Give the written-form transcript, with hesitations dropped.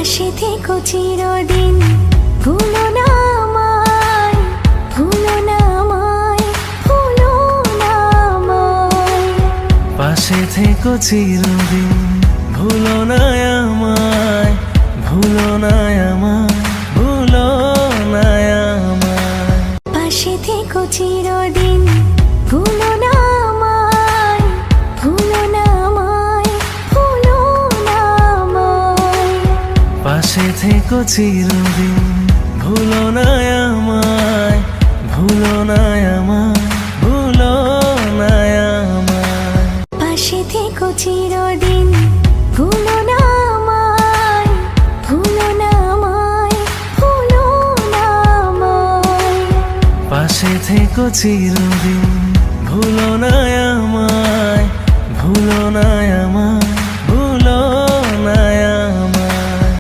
পাশে থেকো চিরদিন, ভুলো না আমায়, ভুলো না আমায়, ভুলো না আমায়। পাশে থেকো চিরদিন, ভুলো না আমায়, ভুলো না আমায়, ভুলো না আমায়। পাশে থেকো চিরদিন, ভুলো না আমায়, ভুলো না আমায়, ভুলো না আমায়। পাশে থেকো চিরদিন, ভুলো না আমায়, ভুলো না আমায়, ভুলো না আমায়। পাশে থেকো চিরদিন, ভুলো না আমায়, ভুলো না আমায়, ভুলো না আমায়। পাশে থেকো চিরদিন, ভুলো না আমায়, ভুলো না আমায়।